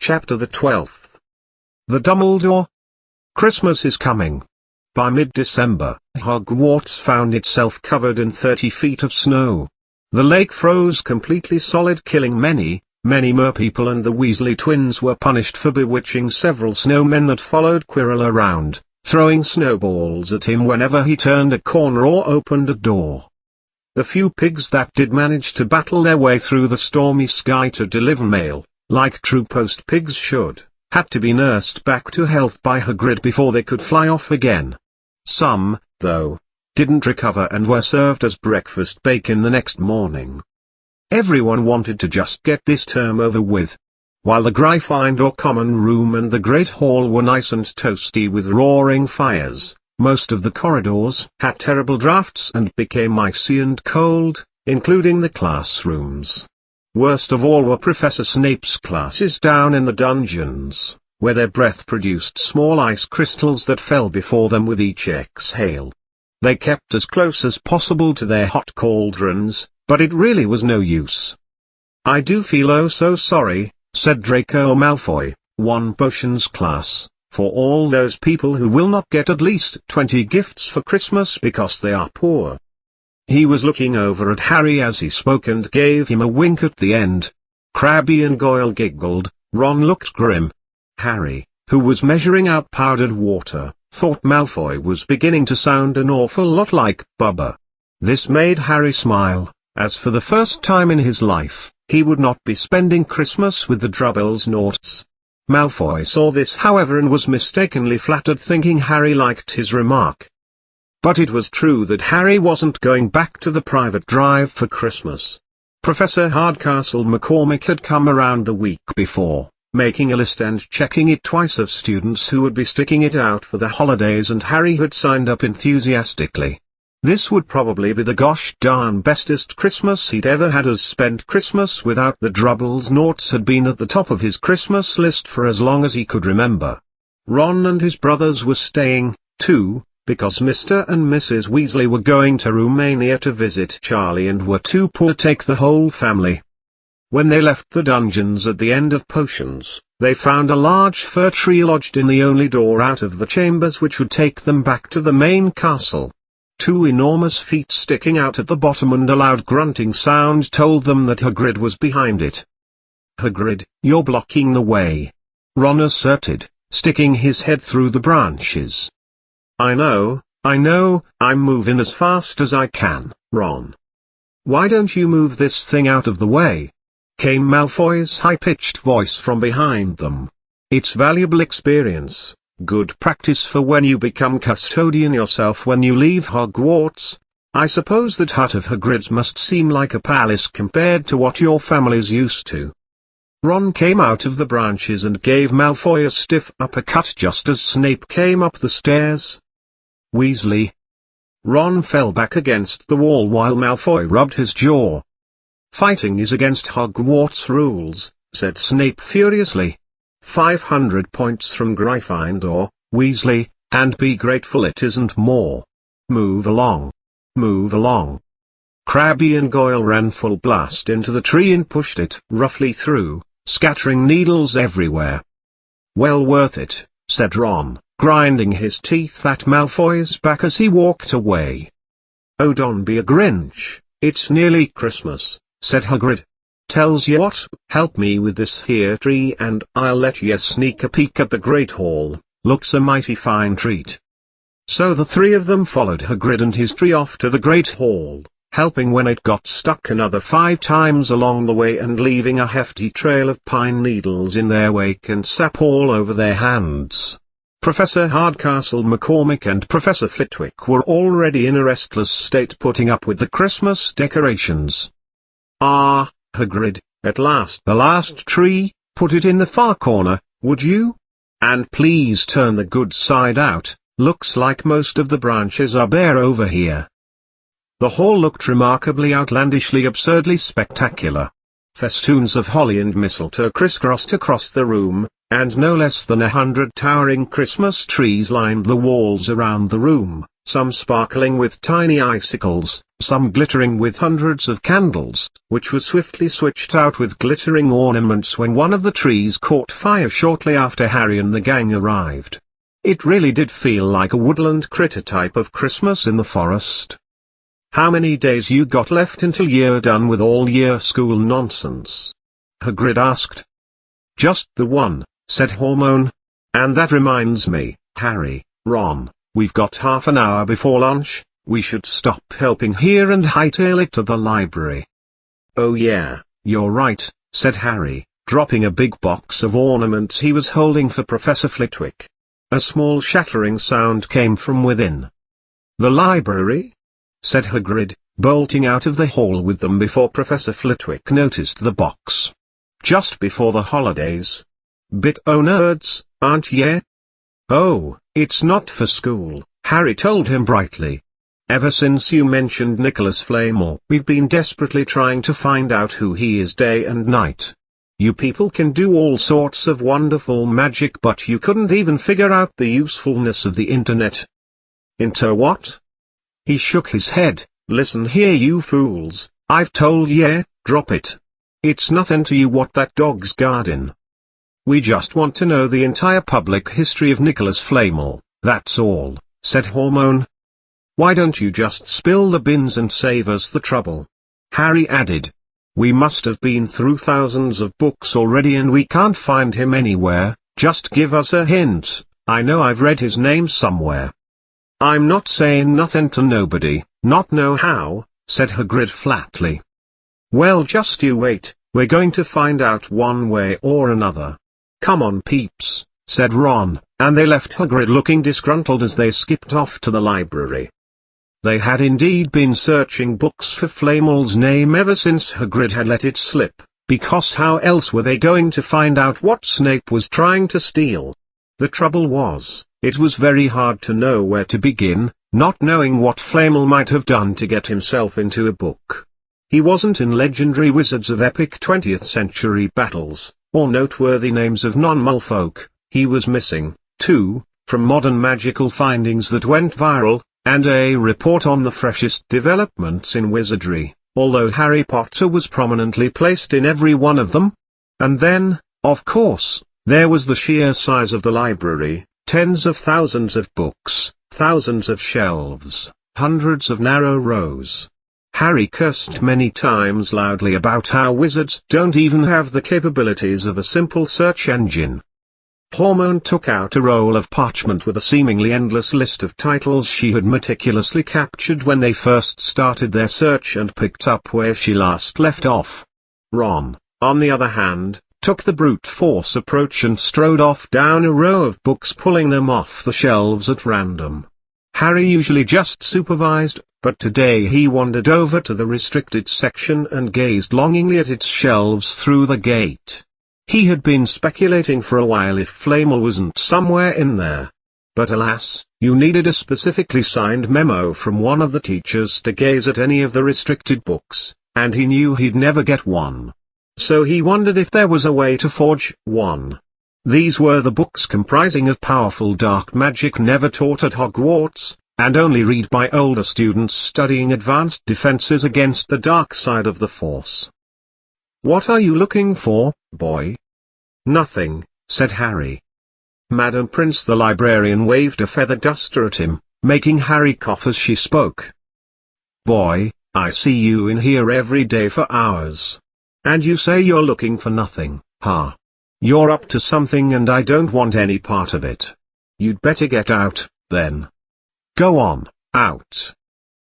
Chapter the 12th. The Dumbledoor. Christmas is coming. By mid-December, Hogwarts found itself covered in 30 feet of snow. The lake froze completely solid, killing many merpeople, and the Weasley twins were punished for bewitching several snowmen that followed Quirrell around, throwing snowballs at him whenever he turned a corner or opened a door. The few pigs that did manage to battle their way through the stormy sky to deliver mail, like true post pigs should, had to be nursed back to health by Hagrid before they could fly off again. Some, though, didn't recover and were served as breakfast bacon the next morning. Everyone wanted to just get this term over with. While the Gryffindor common room and the Great Hall were nice and toasty with roaring fires, most of the corridors had terrible drafts and became icy and cold, including the classrooms. Worst of all were Professor Snape's classes down in the dungeons, where their breath produced small ice crystals that fell before them with each exhale. They kept as close as possible to their hot cauldrons, but it really was no use. "I do feel oh so sorry," said Draco Malfoy, one potions class, "for all those people who will not get at least 20 gifts for Christmas because they are poor." He was looking over at Harry as he spoke and gave him a wink at the end. Crabbe and Goyle giggled, Ron looked grim. Harry, who was measuring out powdered water, thought Malfoy was beginning to sound an awful lot like Bubba. This made Harry smile, as for the first time in his life, he would not be spending Christmas with the Drubblesnorts. Malfoy saw this however and was mistakenly flattered, thinking Harry liked his remark. But it was true that Harry wasn't going back to the private drive for Christmas. Professor Hardcastle McCormick had come around the week before, making a list and checking it twice of students who would be sticking it out for the holidays, and Harry had signed up enthusiastically. This would probably be the gosh darn bestest Christmas he'd ever had, as spent Christmas without the Drubblesnorts had been at the top of his Christmas list for as long as he could remember. Ron and his brothers were staying, too, because Mr. and Mrs. Weasley were going to Romania to visit Charlie and were too poor to take the whole family. When they left the dungeons at the end of potions, they found a large fir tree lodged in the only door out of the chambers which would take them back to the main castle. Two enormous feet sticking out at the bottom and a loud grunting sound told them that Hagrid was behind it. "Hagrid, you're blocking the way," Ron asserted, sticking his head through the branches. I know, I'm moving as fast as I can, Ron." "Why don't you move this thing out of the way?" came Malfoy's high-pitched voice from behind them. "It's valuable experience, good practice for when you become custodian yourself when you leave Hogwarts. I suppose that hut of Hagrid's must seem like a palace compared to what your family's used to." Ron came out of the branches and gave Malfoy a stiff uppercut just as Snape came up the stairs. "Weasley." Ron fell back against the wall while Malfoy rubbed his jaw. "Fighting is against Hogwarts rules," said Snape furiously. 500 points from Gryffindor, Weasley, and be grateful it isn't more. Move along. Move along." Crabbe and Goyle ran full blast into the tree and pushed it roughly through, scattering needles everywhere. "Well worth it," said Ron, grinding his teeth at Malfoy's back as he walked away. "Oh, don't be a Grinch, it's nearly Christmas," said Hagrid. "Tells you what, help me with this here tree and I'll let you sneak a peek at the Great Hall, looks a mighty fine treat." So the three of them followed Hagrid and his tree off to the Great Hall, helping when it got stuck another 5 times along the way and leaving a hefty trail of pine needles in their wake and sap all over their hands. Professor Hardcastle McCormick and Professor Flitwick were already in a restless state putting up with the Christmas decorations. "Ah, Hagrid, at last the last tree, put it in the far corner, would you? And please turn the good side out, looks like most of the branches are bare over here." The hall looked remarkably outlandishly absurdly spectacular. Festoons of holly and mistletoe crisscrossed across the room, and no less than 100 towering Christmas trees lined the walls around the room, some sparkling with tiny icicles, some glittering with hundreds of candles, which were swiftly switched out with glittering ornaments when one of the trees caught fire shortly after Harry and the gang arrived. It really did feel like a woodland critter type of Christmas in the forest. "How many days you got left until you're done with all year school nonsense?" Hagrid asked. "Just the one," said Hormone. "And that reminds me, Harry, Ron, we've got half an hour before lunch. We should stop helping here and hightail it to the library." "Oh yeah, you're right," said Harry, dropping a big box of ornaments he was holding for Professor Flitwick. A small shattering sound came from within. "The library?" said Hagrid, bolting out of the hall with them before Professor Flitwick noticed the box. "Just before the holidays. Bit nerds, aren't ye?" "Oh, it's not for school," Harry told him brightly. "Ever since you mentioned Nicholas Flamel, we've been desperately trying to find out who he is day and night. You people can do all sorts of wonderful magic, but you couldn't even figure out the usefulness of the internet." "Into what?" He shook his head. "Listen here you fools, I've told ye, drop it. It's nothing to you what that dog's guarding. We just want to know the entire public history of Nicholas Flamel, that's all," said Hormone. "Why don't you just spill the bins and save us the trouble?" Harry added. "We must have been through thousands of books already and we can't find him anywhere. Just give us a hint. I know I've read his name somewhere." "I'm not saying nothing to nobody, not know how," said Hagrid flatly. "Well, just you wait, we're going to find out one way or another. Come on peeps," said Ron, and they left Hagrid looking disgruntled as they skipped off to the library. They had indeed been searching books for Flamel's name ever since Hagrid had let it slip, because how else were they going to find out what Snape was trying to steal? The trouble was, it was very hard to know where to begin, not knowing what Flamel might have done to get himself into a book. He wasn't in legendary wizards of epic 20th century battles, or noteworthy names of non-Mullfolk. He was missing, too, from modern magical findings that went viral, and a report on the freshest developments in wizardry, although Harry Potter was prominently placed in every one of them. And then, of course, there was the sheer size of the library, tens of thousands of books, thousands of shelves, hundreds of narrow rows. Harry cursed many times loudly about how wizards don't even have the capabilities of a simple search engine. Hormone took out a roll of parchment with a seemingly endless list of titles she had meticulously captured when they first started their search and picked up where she last left off. Ron, on the other hand, took the brute force approach and strode off down a row of books, pulling them off the shelves at random. Harry usually just supervised, but today he wandered over to the restricted section and gazed longingly at its shelves through the gate. He had been speculating for a while if Flamel wasn't somewhere in there. But alas, you needed a specifically signed memo from one of the teachers to gaze at any of the restricted books, and he knew he'd never get one. So he wondered if there was a way to forge one. These were the books comprising of powerful dark magic never taught at Hogwarts, and only read by older students studying advanced defenses against the dark side of the Force. "What are you looking for, boy?" "Nothing," said Harry. Madam Prince the librarian waved a feather duster at him, making Harry cough as she spoke. "Boy, I see you in here every day for hours. And you say you're looking for nothing, huh? You're up to something and I don't want any part of it. You'd better get out, then. Go on, out."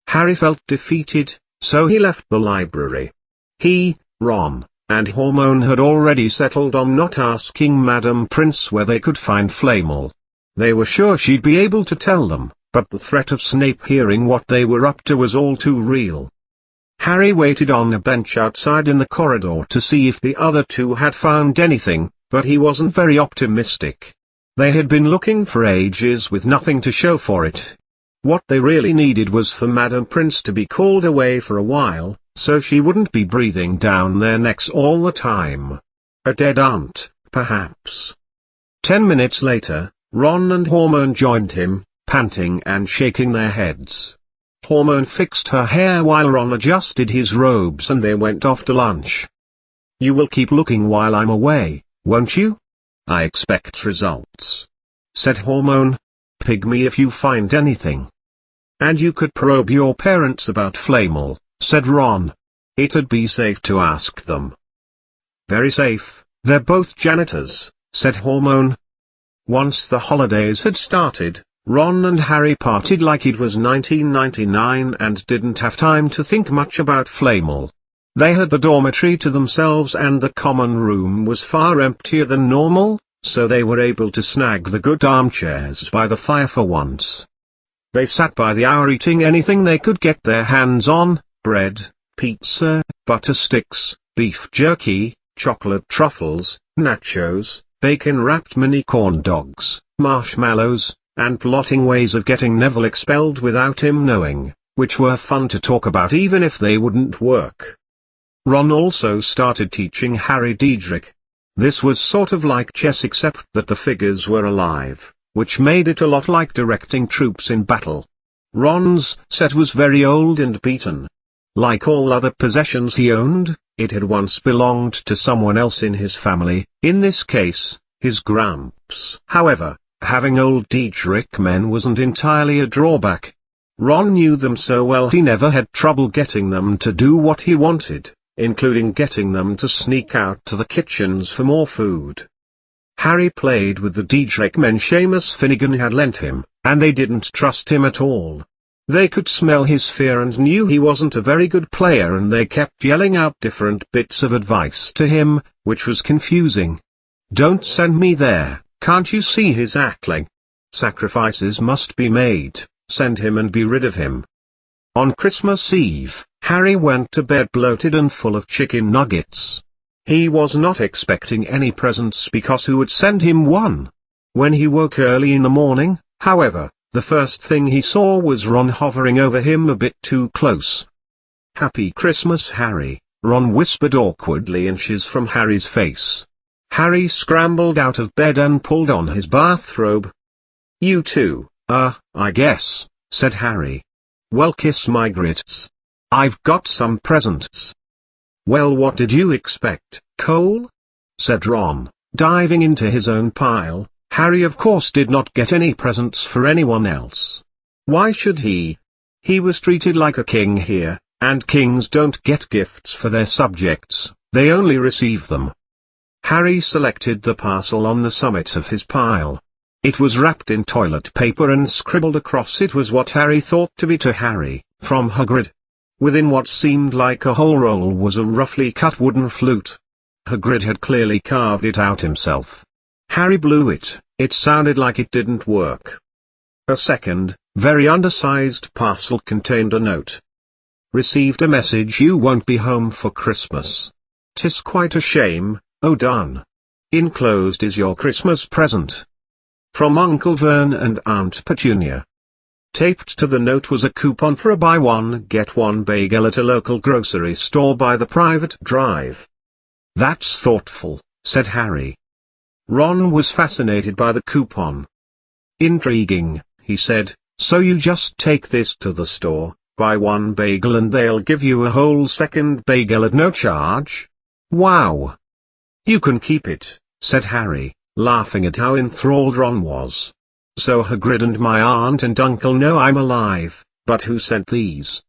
Harry felt defeated, so he left the library. He, Ron, and Hormone had already settled on not asking Madam Prince where they could find Flamel. They were sure she'd be able to tell them, but the threat of Snape hearing what they were up to was all too real. Harry waited on a bench outside in the corridor to see if the other two had found anything, but he wasn't very optimistic. They had been looking for ages with nothing to show for it. What they really needed was for Madam Prince to be called away for a while, so she wouldn't be breathing down their necks all the time. A dead aunt, perhaps. 10 minutes later, Ron and Hormone joined him, panting and shaking their heads. Hermione fixed her hair while Ron adjusted his robes and they went off to lunch. "You will keep looking while I'm away, won't you? I expect results," said Hermione. "Pig me if you find anything." "And you could probe your parents about Flamel," said Ron. "It'd be safe to ask them." "Very safe, they're both janitors," said Hermione. Once the holidays had started, Ron and Harry partied like it was 1999 and didn't have time to think much about Flamel. They had the dormitory to themselves and the common room was far emptier than normal, so they were able to snag the good armchairs by the fire for once. They sat by the hour eating anything they could get their hands on: bread, pizza, butter sticks, beef jerky, chocolate truffles, nachos, bacon-wrapped mini corn dogs, marshmallows, and plotting ways of getting Neville expelled without him knowing, which were fun to talk about even if they wouldn't work. Ron also started teaching Harry Diedrich. This was sort of like chess except that the figures were alive, which made it a lot like directing troops in battle. Ron's set was very old and beaten. Like all other possessions he owned, it had once belonged to someone else in his family, in this case, his Gramps. However, having old Diedrich men wasn't entirely a drawback. Ron knew them so well he never had trouble getting them to do what he wanted, including getting them to sneak out to the kitchens for more food. Harry played with the Diedrich men Seamus Finnegan had lent him, and they didn't trust him at all. They could smell his fear and knew he wasn't a very good player, and they kept yelling out different bits of advice to him, which was confusing. "Don't send me there, can't you see he's acting? Sacrifices must be made, send him and be rid of him." On Christmas Eve, Harry went to bed bloated and full of chicken nuggets. He was not expecting any presents because who would send him one? When he woke early in the morning, however, the first thing he saw was Ron hovering over him a bit too close. "Happy Christmas, Harry," Ron whispered awkwardly inches from Harry's face. Harry scrambled out of bed and pulled on his bathrobe. "You too, I guess," said Harry. "Well, kiss my grits. I've got some presents." "Well, what did you expect, Cole?" said Ron, diving into his own pile. Harry of course did not get any presents for anyone else. Why should he? He was treated like a king here, and kings don't get gifts for their subjects, they only receive them. Harry selected the parcel on the summit of his pile. It was wrapped in toilet paper and scribbled across it was what Harry thought to be "to Harry, from Hagrid." Within what seemed like a whole roll was a roughly cut wooden flute. Hagrid had clearly carved it out himself. Harry blew it, it sounded like it didn't work. A second, very undersized parcel contained a note. "Received a message you won't be home for Christmas. 'Tis quite a shame, oh darn. Enclosed is your Christmas present. From Uncle Vern and Aunt Petunia." Taped to the note was a coupon for a buy one get one bagel at a local grocery store by the private drive. "That's thoughtful," said Harry. Ron was fascinated by the coupon. "Intriguing," he said, "so you just take this to the store, buy one bagel and they'll give you a whole second bagel at no charge? Wow. You can keep it," said Harry, laughing at how enthralled Ron was. "So Hagrid and my aunt and uncle know I'm alive, but who sent these?"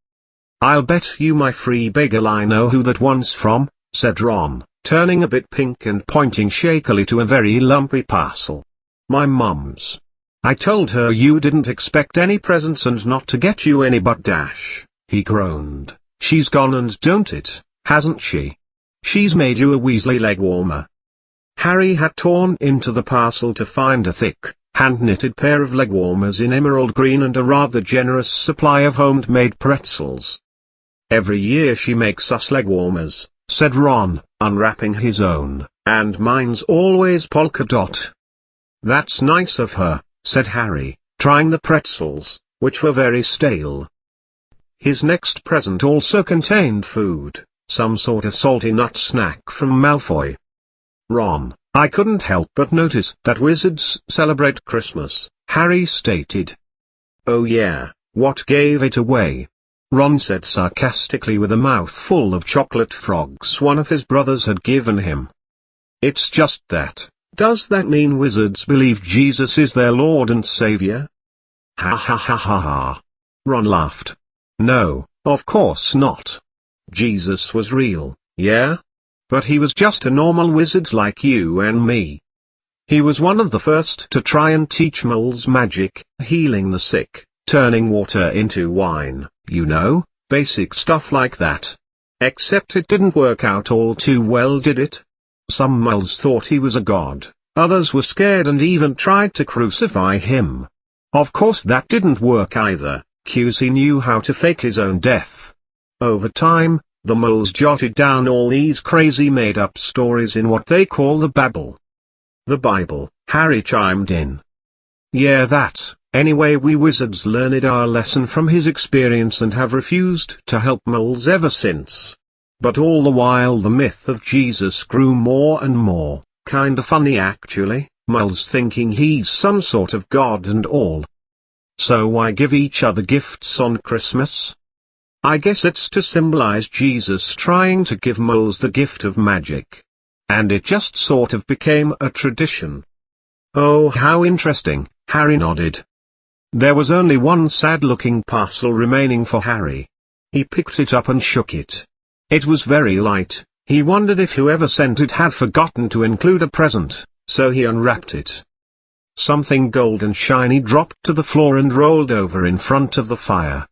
"I'll bet you my free bagel I know who that one's from," said Ron, turning a bit pink and pointing shakily to a very lumpy parcel. "My mum's. I told her you didn't expect any presents and not to get you any but dash," he groaned. "She's gone and don't it, hasn't she? She's made you a Weasley leg warmer." Harry had torn into the parcel to find a thick, hand-knitted pair of leg warmers in emerald green and a rather generous supply of homemade pretzels. "Every year she makes us leg warmers," said Ron, unwrapping his own, "and mine's always polka dot." "That's nice of her," said Harry, trying the pretzels, which were very stale. His next present also contained food, some sort of salty nut snack from Malfoy. "Ron, I couldn't help but notice that wizards celebrate Christmas," Harry stated. Oh yeah, what gave it away? Ron said sarcastically with a mouth full of chocolate frogs one of his brothers had given him. It's just that. Does that mean wizards believe Jesus is their Lord and Savior? Ha ha ha ha ha. Ron laughed. No, of course not. Jesus was real, yeah? But he was just a normal wizard like you and me. He was one of the first to try and teach moles magic, healing the sick, turning water into wine, you know, basic stuff like that. Except it didn't work out all too well, did it? Some moles thought he was a god, others were scared and even tried to crucify him. Of course that didn't work either, 'cause he knew how to fake his own death. Over time, the moles jotted down all these crazy made-up stories in what they call the Babble. The Bible, Harry chimed in. Yeah, that. Anyway, we wizards learned our lesson from his experience and have refused to help moles ever since. But all the while the myth of Jesus grew more and more, kinda funny actually, moles thinking he's some sort of god and all. So why give each other gifts on Christmas? I guess it's to symbolize Jesus trying to give moles the gift of magic. And it just sort of became a tradition. Oh, how interesting, Harry nodded. There was only one sad-looking parcel remaining for Harry. He picked it up and shook it. It was very light. He wondered if whoever sent it had forgotten to include a present, so he unwrapped it. Something gold and shiny dropped to the floor and rolled over in front of the fire.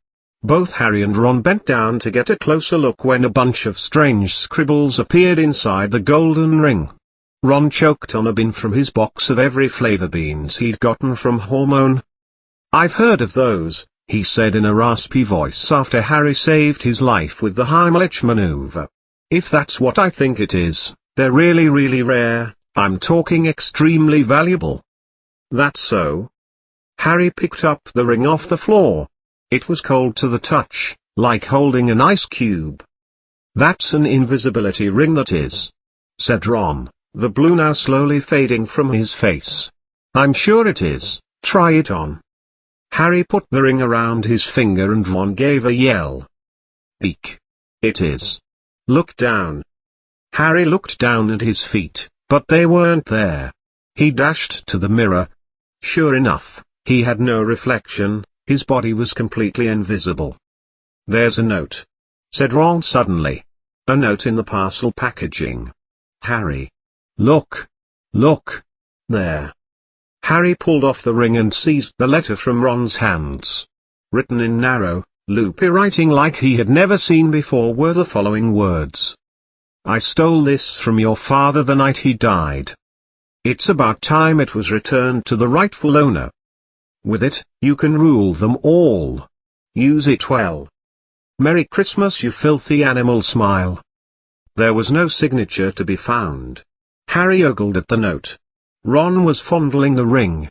Both Harry and Ron bent down to get a closer look when a bunch of strange scribbles appeared inside the golden ring. Ron choked on a bin from his box of every flavor beans he'd gotten from Hormone. I've heard of those, he said in a raspy voice after Harry saved his life with the Heimlich maneuver. If that's what I think it is, they're really really rare, I'm talking extremely valuable. That's so? Harry picked up the ring off the floor. It was cold to the touch, like holding an ice cube. That's an invisibility ring that is, said Ron, the blue now slowly fading from his face. I'm sure it is, try it on. Harry put the ring around his finger and Ron gave a yell. Eek! It is. Look down. Harry looked down at his feet, but they weren't there. He dashed to the mirror. Sure enough, he had no reflection. His body was completely invisible. There's a note, said Ron suddenly. A note in the parcel packaging. Harry. Look. Look. There. Harry pulled off the ring and seized the letter from Ron's hands. Written in narrow, loopy writing like he had never seen before were the following words. I stole this from your father the night he died. It's about time it was returned to the rightful owner. With it, you can rule them all. Use it well. Merry Christmas, you filthy animal. Smile. There was no signature to be found. Harry ogled at the note. Ron was fondling the ring.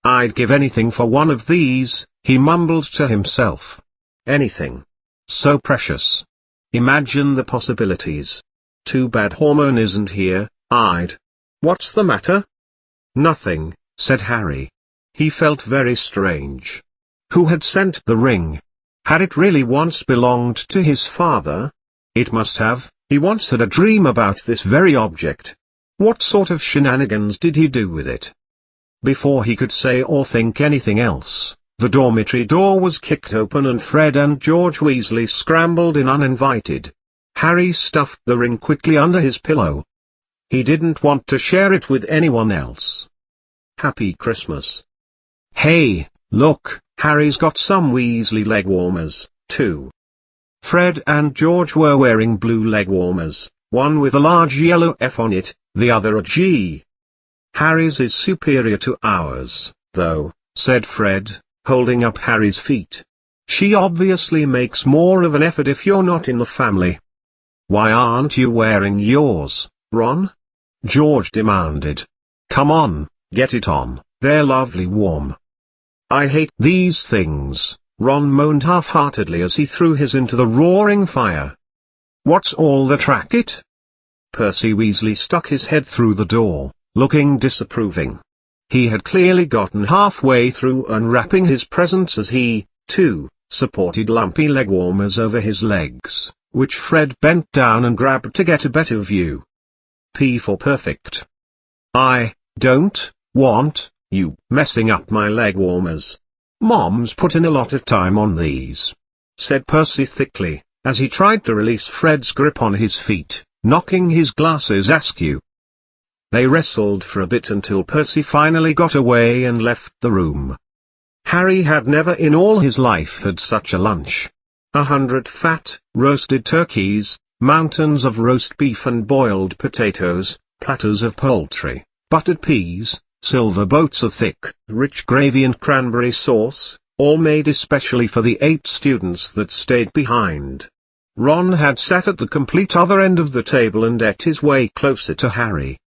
I'd give anything for one of these, he mumbled to himself. Anything. So precious. Imagine the possibilities. Too bad Hormone isn't here, I'd. What's the matter? Nothing, said Harry. He felt very strange. Who had sent the ring? Had it really once belonged to his father? It must have. He once had a dream about this very object. What sort of shenanigans did he do with it? Before he could say or think anything else, the dormitory door was kicked open and Fred and George Weasley scrambled in uninvited. Harry stuffed the ring quickly under his pillow. He didn't want to share it with anyone else. Happy Christmas. Hey, look, Harry's got some Weasley leg warmers, too. Fred and George were wearing blue leg warmers, one with a large yellow F on it, the other a G. Harry's is superior to ours, though, said Fred, holding up Harry's feet. She obviously makes more of an effort if you're not in the family. Why aren't you wearing yours, Ron? George demanded. Come on, get it on, they're lovely warm. I hate these things, Ron moaned half-heartedly as he threw his into the roaring fire. What's all that racket? Percy Weasley stuck his head through the door, looking disapproving. He had clearly gotten halfway through unwrapping his presents as he, too, supported lumpy leg warmers over his legs, which Fred bent down and grabbed to get a better view. P for perfect. "I don't want you messing up my leg warmers. Mom's put in a lot of time on these," said Percy thickly, as he tried to release Fred's grip on his feet, knocking his glasses askew. They wrestled for a bit until Percy finally got away and left the room. Harry had never in all his life had such a lunch. 100 fat, roasted turkeys, mountains of roast beef and boiled potatoes, platters of poultry, buttered peas, silver boats of thick, rich gravy and cranberry sauce, all made especially for the 8 students that stayed behind. Ron had sat at the complete other end of the table and ate his way closer to Harry.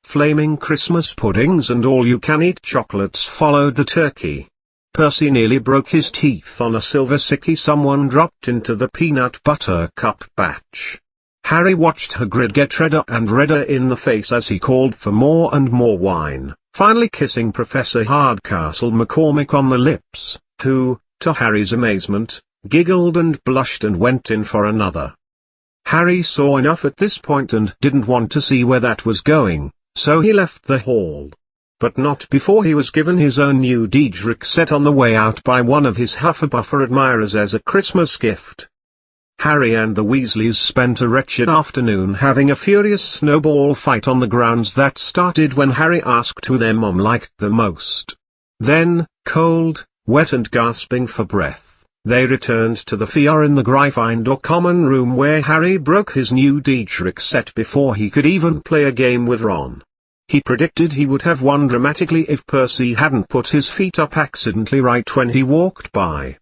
Flaming Christmas puddings and all-you-can-eat chocolates followed the turkey. Percy nearly broke his teeth on a silver sickie someone dropped into the peanut butter cup batch. Harry watched Hagrid get redder and redder in the face as he called for more and more wine, finally kissing Professor Hardcastle McCormick on the lips, who, to Harry's amazement, giggled and blushed and went in for another. Harry saw enough at this point and didn't want to see where that was going, so he left the hall. But not before he was given his own new Diedrich set on the way out by one of his Hufflepuff admirers as a Christmas gift. Harry and the Weasleys spent a wretched afternoon having a furious snowball fight on the grounds that started when Harry asked who their mom liked the most. Then, cold, wet and gasping for breath, they returned to the Fiar in the Gryffindor common room where Harry broke his new Diedrich set before he could even play a game with Ron. He predicted he would have won dramatically if Percy hadn't put his feet up accidentally right when he walked by.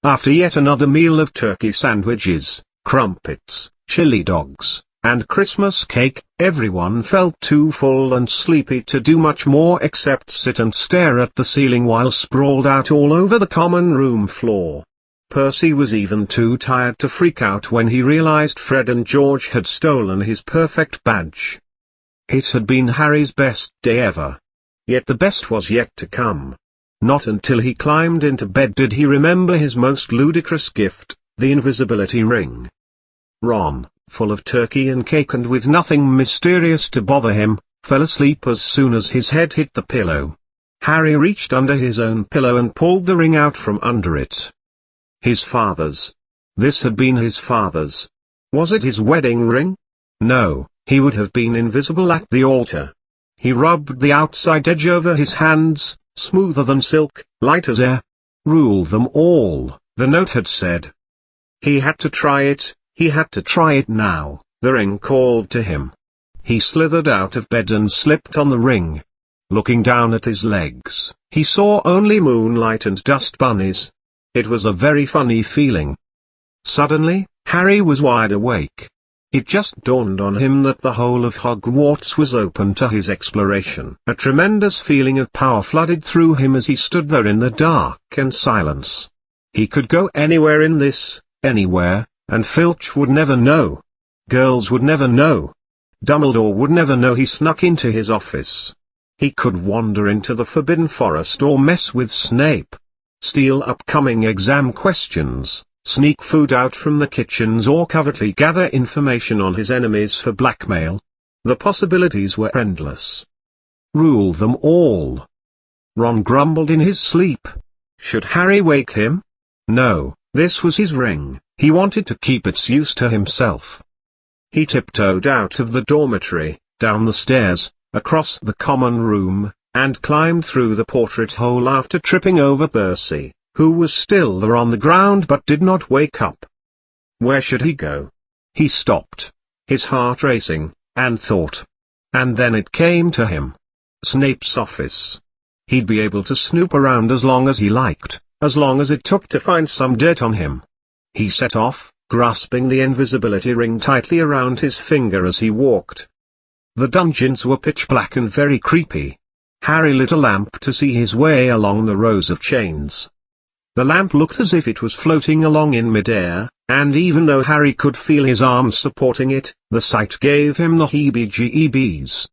After yet another meal of turkey sandwiches, crumpets, chili dogs, and Christmas cake, everyone felt too full and sleepy to do much more except sit and stare at the ceiling while sprawled out all over the common room floor. Percy was even too tired to freak out when he realized Fred and George had stolen his perfect badge. It had been Harry's best day ever. Yet the best was yet to come. Not until he climbed into bed did he remember his most ludicrous gift, the invisibility ring. Ron, full of turkey and cake and with nothing mysterious to bother him, fell asleep as soon as his head hit the pillow. Harry reached under his own pillow and pulled the ring out from under it. His father's. This had been his father's. Was it his wedding ring? No, he would have been invisible at the altar. He rubbed the outside edge over his hands, smoother than silk, light as air. Rule them all, the note had said. He had to try it, he had to try it now, the ring called to him. He slithered out of bed and slipped on the ring. Looking down at his legs, he saw only moonlight and dust bunnies. It was a very funny feeling. Suddenly, Harry was wide awake. It just dawned on him that the whole of Hogwarts was open to his exploration. A tremendous feeling of power flooded through him as he stood there in the dark and silence. He could go anywhere in this, anywhere, and Filch would never know. Girls would never know. Dumbledore would never know he snuck into his office. He could wander into the Forbidden Forest or mess with Snape. Steal upcoming exam questions. Sneak food out from the kitchens or covertly gather information on his enemies for blackmail. The possibilities were endless. Rule them all. Ron grumbled in his sleep. Should Harry wake him? No, this was his ring, he wanted to keep its use to himself. He tiptoed out of the dormitory, down the stairs, across the common room, and climbed through the portrait hole after tripping over Percy, who was still there on the ground but did not wake up. Where should he go? He stopped, his heart racing, and thought. And then it came to him. Snape's office. He'd be able to snoop around as long as he liked, as long as it took to find some dirt on him. He set off, grasping the invisibility ring tightly around his finger as he walked. The dungeons were pitch black and very creepy. Harry lit a lamp to see his way along the rows of chains. The lamp looked as if it was floating along in midair, and even though Harry could feel his arms supporting it, the sight gave him the heebie-jeebies.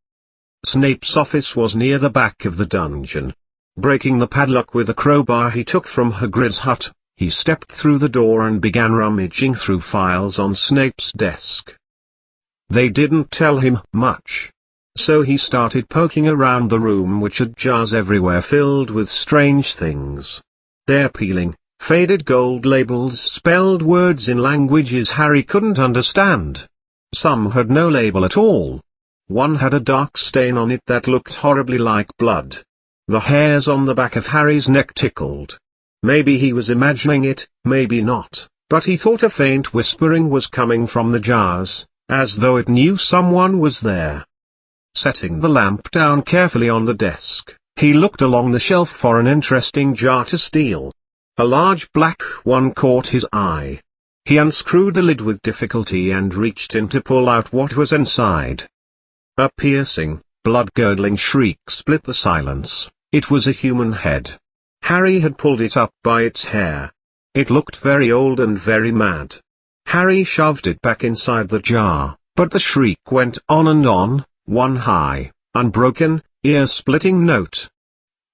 Snape's office was near the back of the dungeon. Breaking the padlock with a crowbar he took from Hagrid's hut, he stepped through the door and began rummaging through files on Snape's desk. They didn't tell him much. So he started poking around the room, which had jars everywhere filled with strange things. Their peeling, faded gold labels spelled words in languages Harry couldn't understand. Some had no label at all. One had a dark stain on it that looked horribly like blood. The hairs on the back of Harry's neck tickled. Maybe he was imagining it, maybe not, but he thought a faint whispering was coming from the jars, as though it knew someone was there. Setting the lamp down carefully on the desk, he looked along the shelf for an interesting jar to steal. A large black one caught his eye. He unscrewed the lid with difficulty and reached in to pull out what was inside. A piercing, blood-curdling shriek split the silence. It was a human head. Harry had pulled it up by its hair. It looked very old and very mad. Harry shoved it back inside the jar, but the shriek went on, one high, unbroken, ear-splitting note.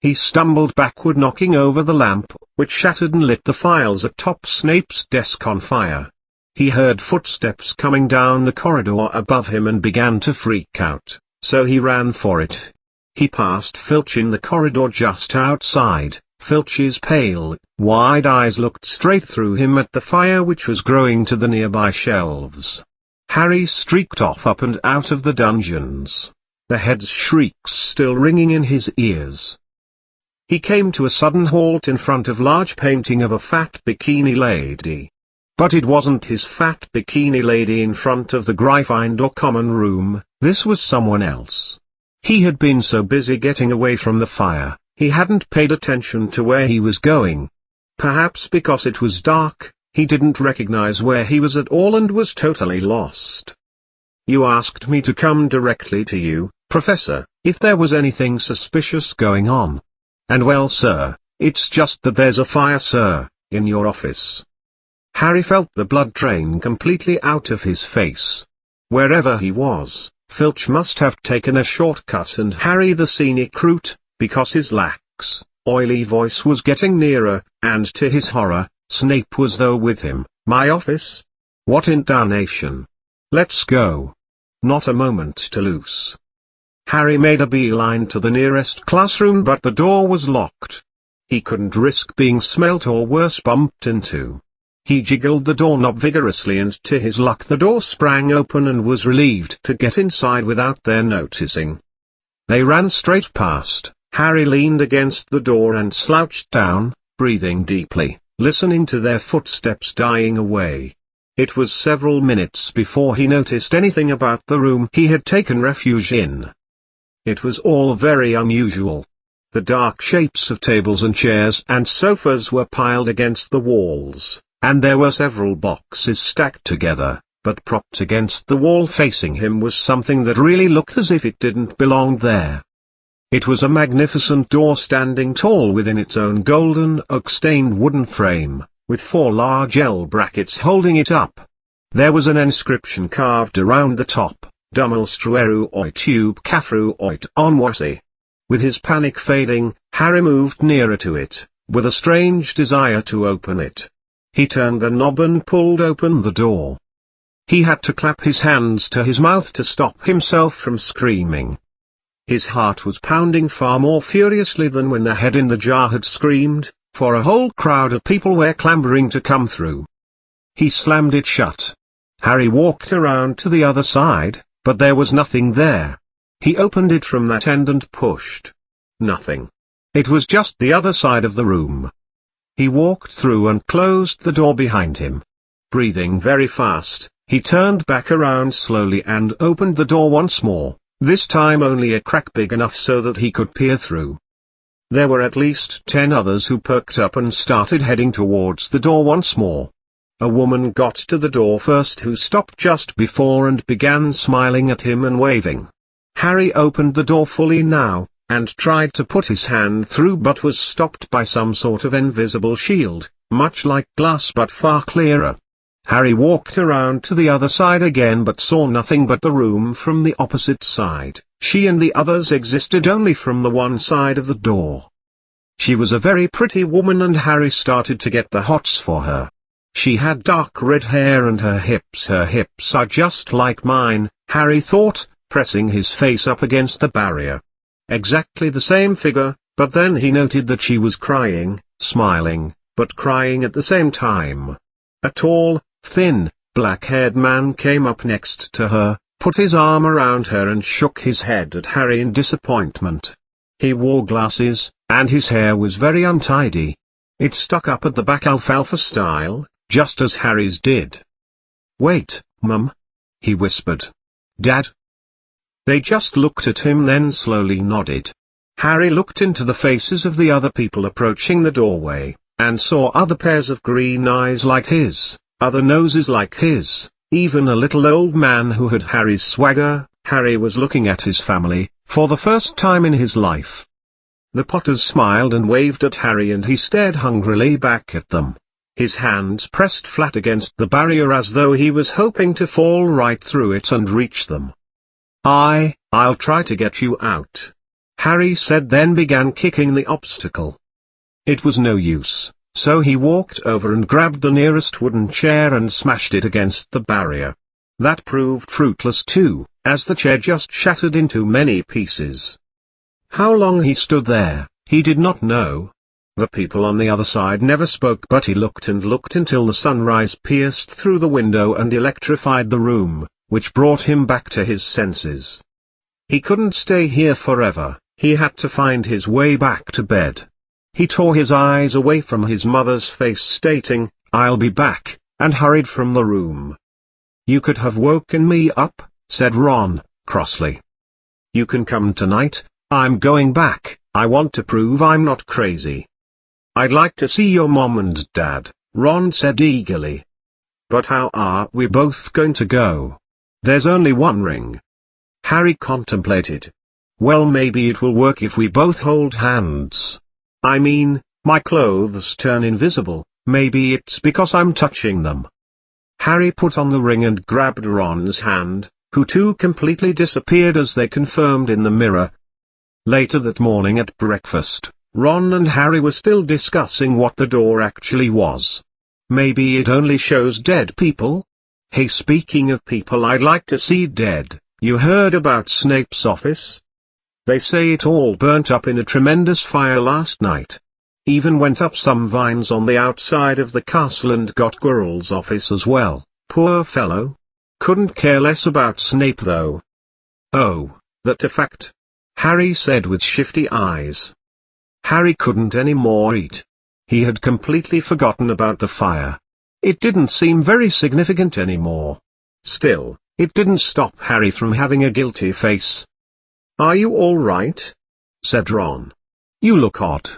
He stumbled backward, knocking over the lamp, which shattered and lit the files atop Snape's desk on fire. He heard footsteps coming down the corridor above him and began to freak out, so he ran for it. He passed Filch in the corridor just outside. Filch's pale, wide eyes looked straight through him at the fire which was growing to the nearby shelves. Harry streaked off up and out of the dungeons, the head's shrieks still ringing in his ears. He came to a sudden halt in front of a large painting of a fat bikini lady. But it wasn't his fat bikini lady in front of the Gryffindor common room, this was someone else. He had been so busy getting away from the fire, he hadn't paid attention to where he was going. Perhaps because it was dark, he didn't recognize where he was at all and was totally lost. "You asked me to come directly to you, Professor, if there was anything suspicious going on. And well, sir, it's just that there's a fire, sir, in your office." Harry felt the blood drain completely out of his face. Wherever he was, Filch must have taken a shortcut and Harry the scenic route, because his lax, oily voice was getting nearer, and to his horror, Snape was there with him. "My office? What in damnation? Let's go. Not a moment to lose." Harry made a beeline to the nearest classroom, but the door was locked. He couldn't risk being smelt or worse, bumped into. He jiggled the doorknob vigorously and to his luck the door sprang open and was relieved to get inside without their noticing. They ran straight past. Harry leaned against the door and slouched down, breathing deeply, listening to their footsteps dying away. It was several minutes before he noticed anything about the room he had taken refuge in. It was all very unusual. The dark shapes of tables and chairs and sofas were piled against the walls, and there were several boxes stacked together, but propped against the wall facing him was something that really looked as if it didn't belong there. It was a magnificent door standing tall within its own golden oak-stained wooden frame, with 4 large L brackets holding it up. There was an inscription carved around the top, Dumbledoor oit Cafru oit onwasi. With his panic fading, Harry moved nearer to it, with a strange desire to open it. He turned the knob and pulled open the door. He had to clap his hands to his mouth to stop himself from screaming. His heart was pounding far more furiously than when the head in the jar had screamed, for a whole crowd of people were clambering to come through. He slammed it shut. Harry walked around to the other side, but there was nothing there. He opened it from that end and pushed. Nothing. It was just the other side of the room. He walked through and closed the door behind him. Breathing very fast, he turned back around slowly and opened the door once more, this time only a crack big enough so that he could peer through. There were at least 10 others who perked up and started heading towards the door once more. A woman got to the door first, who stopped just before and began smiling at him and waving. Harry opened the door fully now, and tried to put his hand through but was stopped by some sort of invisible shield, much like glass but far clearer. Harry walked around to the other side again but saw nothing but the room from the opposite side. She and the others existed only from the one side of the door. She was a very pretty woman and Harry started to get the hots for her. She had dark red hair and her hips are just like mine, Harry thought, pressing his face up against the barrier. Exactly the same figure, but then he noted that she was crying, smiling, but crying at the same time. A tall, thin, black-haired man came up next to her, put his arm around her and shook his head at Harry in disappointment. He wore glasses, and his hair was very untidy. It stuck up at the back alfalfa style, just as Harry's did. "Wait, Mum," he whispered. "Dad?" They just looked at him then slowly nodded. Harry looked into the faces of the other people approaching the doorway, and saw other pairs of green eyes like his, other noses like his, even a little old man who had Harry's swagger. Harry was looking at his family, for the first time in his life. The Potters smiled and waved at Harry and he stared hungrily back at them. His hands pressed flat against the barrier as though he was hoping to fall right through it and reach them. I'll try to get you out," Harry said, then began kicking the obstacle. It was no use, so he walked over and grabbed the nearest wooden chair and smashed it against the barrier. That proved fruitless too, as the chair just shattered into many pieces. How long he stood there, he did not know. The people on the other side never spoke, but he looked and looked until the sunrise pierced through the window and electrified the room, which brought him back to his senses. He couldn't stay here forever, he had to find his way back to bed. He tore his eyes away from his mother's face stating, "I'll be back," and hurried from the room. "You could have woken me up," said Ron, crossly. "You can come tonight, I'm going back, I want to prove I'm not crazy." "I'd like to see your mom and dad," Ron said eagerly. "But how are we both going to go? There's only one ring." Harry contemplated. "Well, maybe it will work if we both hold hands. I mean, my clothes turn invisible, maybe it's because I'm touching them." Harry put on the ring and grabbed Ron's hand, who too completely disappeared as they confirmed in the mirror. Later that morning at breakfast, Ron and Harry were still discussing what the door actually was. Maybe it only shows dead people? Hey, speaking of people I'd like to see dead, you heard about Snape's office? They say it all burnt up in a tremendous fire last night. Even went up some vines on the outside of the castle and got Quirrell's office as well, poor fellow. Couldn't care less about Snape though. "Oh, that a fact?" Harry said with shifty eyes. Harry couldn't anymore eat. He had completely forgotten about the fire. It didn't seem very significant anymore. Still, it didn't stop Harry from having a guilty face. "Are you all right?" said Ron. "You look odd."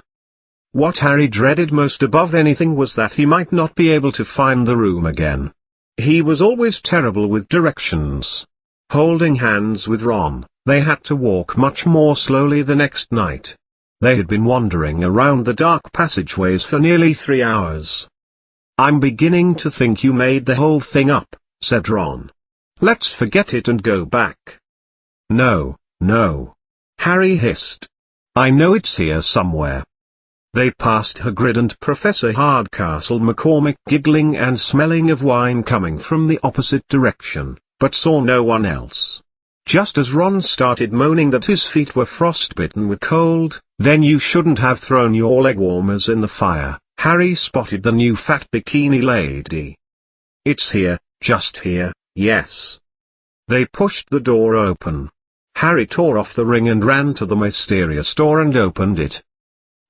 What Harry dreaded most above anything was that he might not be able to find the room again. He was always terrible with directions. Holding hands with Ron, they had to walk much more slowly the next night. They had been wandering around the dark passageways for nearly 3 hours. "I'm beginning to think you made the whole thing up," said Ron. "Let's forget it and go back." "No, no," Harry hissed. "I know it's here somewhere." They passed Hagrid and Professor Hardcastle McCormick giggling and smelling of wine coming from the opposite direction, but saw no one else. Just as Ron started moaning that his feet were frostbitten with cold, "Then you shouldn't have thrown your leg warmers in the fire," Harry spotted the new fat bikini lady. "It's here, just here, yes." They pushed the door open. Harry tore off the ring and ran to the mysterious door and opened it.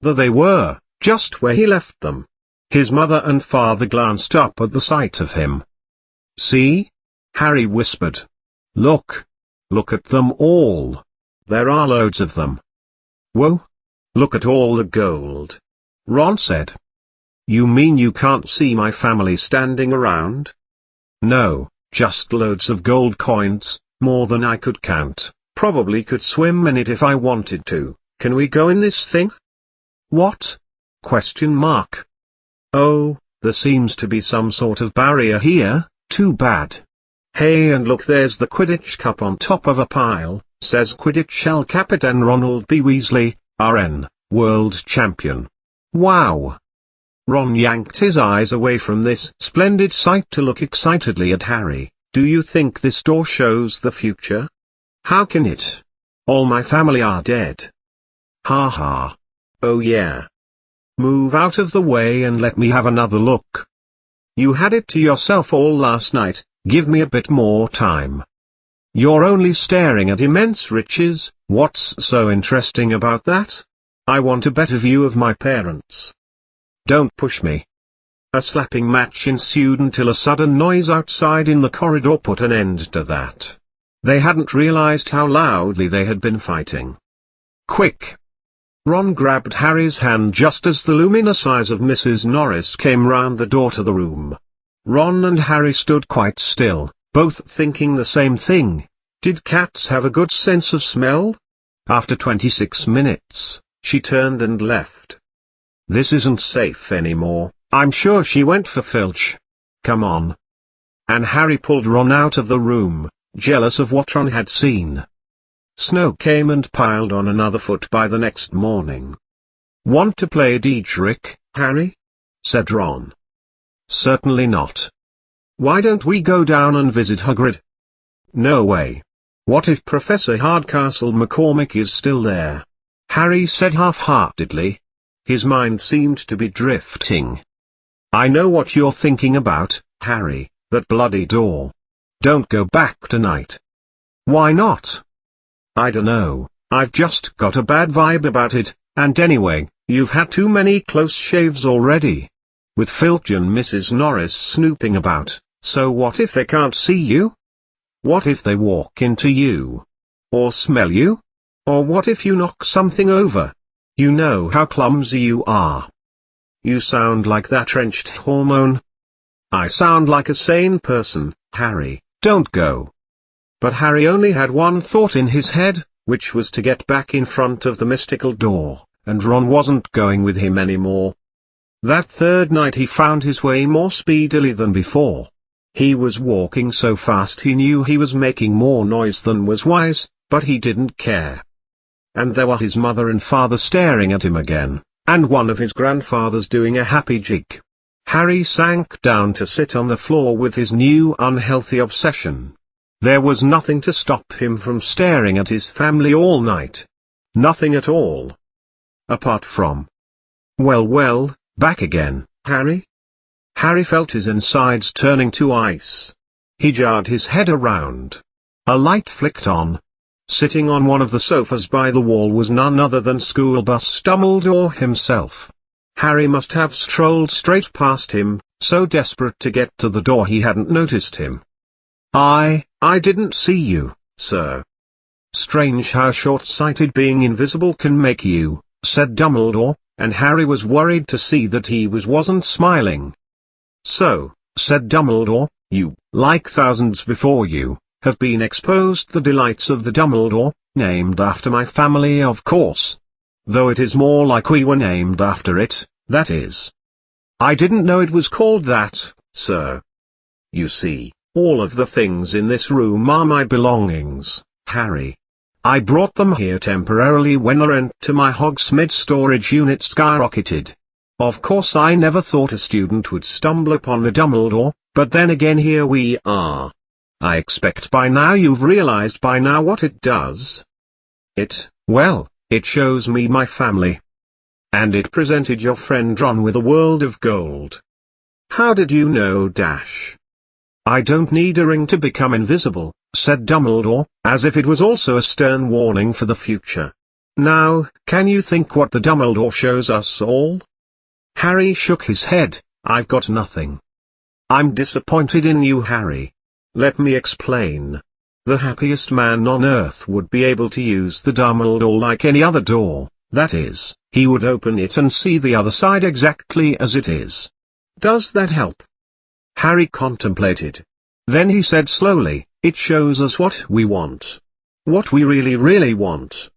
There they were, just where he left them. His mother and father glanced up at the sight of him. "See?" Harry whispered. "Look. Look at them all. There are loads of them." "Whoa. Look at all the gold," Ron said. "You mean you can't see my family standing around?" "No, just loads of gold coins, more than I could count, probably could swim in it if I wanted to. Can we go in this thing?" "What?" "Oh, There seems to be some sort of barrier here, too bad. Hey, and look, there's the Quidditch cup on top of a pile, says Quidditch El Capitan Ronald B. Weasley, RN, World Champion. Wow. Ron yanked his eyes away from this splendid sight to look excitedly at Harry. Do you think this door shows the future? How can it? All my family are dead. Ha ha. Oh yeah. Move out of the way and let me have another look. You had it to yourself all last night, give me a bit more time. You're only staring at immense riches, what's so interesting about that? I want a better view of my parents. Don't push me. A slapping match ensued until a sudden noise outside in the corridor put an end to that. They hadn't realized how loudly they had been fighting. Quick! Ron grabbed Harry's hand just as the luminous eyes of Mrs. Norris came round the door to the room. Ron and Harry stood quite still, both thinking the same thing. Did cats have a good sense of smell? After 26 minutes, she turned and left. This isn't safe anymore, I'm sure she went for Filch. Come on. And Harry pulled Ron out of the room, jealous of what Ron had seen. Snow came and piled on another foot by the next morning. Want to play Diedrich, Harry? Said Ron. Certainly not. Why don't we go down and visit Hagrid? No way. What if Professor Hardcastle McCormick is still there? Harry said half-heartedly. His mind seemed to be drifting. I know what you're thinking about, Harry, that bloody door. Don't go back tonight. Why not? I dunno, I've just got a bad vibe about it, and anyway, you've had too many close shaves already. With Filch and Mrs. Norris snooping about, so what if they can't see you? What if they walk into you? Or smell you? Or what if you knock something over? You know how clumsy you are. You sound like that trenched hormone. I sound like a sane person, Harry, don't go. But Harry only had one thought in his head, which was to get back in front of the mystical door, and Ron wasn't going with him anymore. That third night he found his way more speedily than before. He was walking so fast he knew he was making more noise than was wise, but he didn't care. And there were his mother and father staring at him again, and one of his grandfathers doing a happy jig. Harry sank down to sit on the floor with his new unhealthy obsession. There was nothing to stop him from staring at his family all night. Nothing at all. Apart from... Well, back again, Harry? Harry felt his insides turning to ice. He jarred his head around. A light flicked on. Sitting on one of the sofas by the wall was none other than School Bus Dumbledore himself. Harry must have strolled straight past him, so desperate to get to the door he hadn't noticed him. I didn't see you, sir. Strange how short-sighted being invisible can make you, said Dumbledore, and Harry was worried to see that he wasn't smiling. So, said Dumbledore, you, like thousands before you, have been exposed to the delights of the Dumbledore, named after my family of course. Though it is more like we were named after it, that is. I didn't know it was called that, sir. You see, all of the things in this room are my belongings, Harry. I brought them here temporarily when the rent to my Hogsmeade storage unit skyrocketed. Of course I never thought a student would stumble upon the Dumbledore, but then again here we are. I expect by now you've realized by now what it does. Well, it shows me my family. And it presented your friend Ron with a world of gold. How did you know, Dash? I don't need a ring to become invisible, said Dumbledore, as if it was also a stern warning for the future. Now, can you think what the Dumbledore shows us all? Harry shook his head. I've got nothing. I'm disappointed in you, Harry. Let me explain. The happiest man on earth would be able to use the Dumbledore like any other door, that is, he would open it and see the other side exactly as it is. Does that help? Harry contemplated. Then he said slowly, it shows us what we want. What we really want.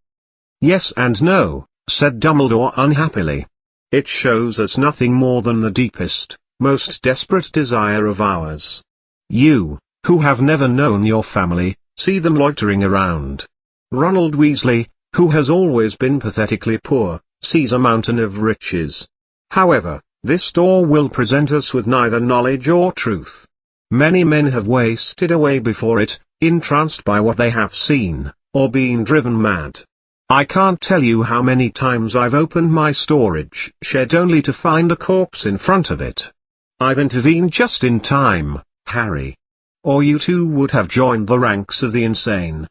Yes and no, said Dumbledore unhappily. It shows us nothing more than the deepest, most desperate desire of ours. You, who have never known your family, see them loitering around. Ronald Weasley, who has always been pathetically poor, sees a mountain of riches. However, this door will present us with neither knowledge or truth. Many men have wasted away before it, entranced by what they have seen, or been driven mad. I can't tell you how many times I've opened my storage shed only to find a corpse in front of it. I've intervened just in time, Harry. Or you too would have joined the ranks of the insane.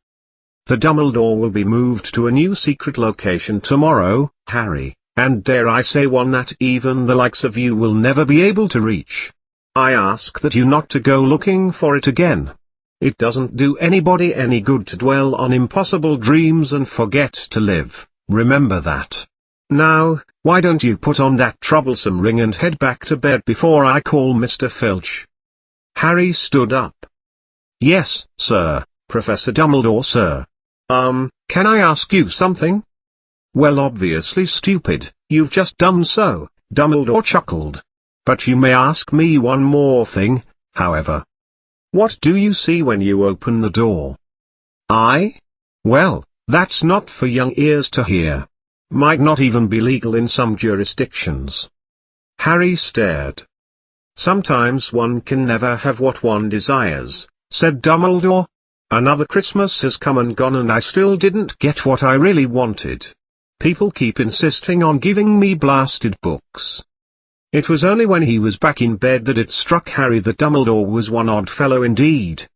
The Dumbledore will be moved to a new secret location tomorrow, Harry, and dare I say one that even the likes of you will never be able to reach. I ask that you not to go looking for it again. It doesn't do anybody any good to dwell on impossible dreams and forget to live, remember that. Now, why don't you put on that troublesome ring and head back to bed before I call Mr. Filch? Harry stood up. Yes, sir, Professor Dumbledore, sir. Can I ask you something? Well, obviously stupid, you've just done so, Dumbledore chuckled. But you may ask me one more thing, however. What do you see when you open the door? Well, that's not for young ears to hear. Might not even be legal in some jurisdictions. Harry stared. Sometimes one can never have what one desires, said Dumbledore. Another Christmas has come and gone and I still didn't get what I really wanted. People keep insisting on giving me blasted books. It was only when he was back in bed that it struck Harry that Dumbledore was one odd fellow indeed.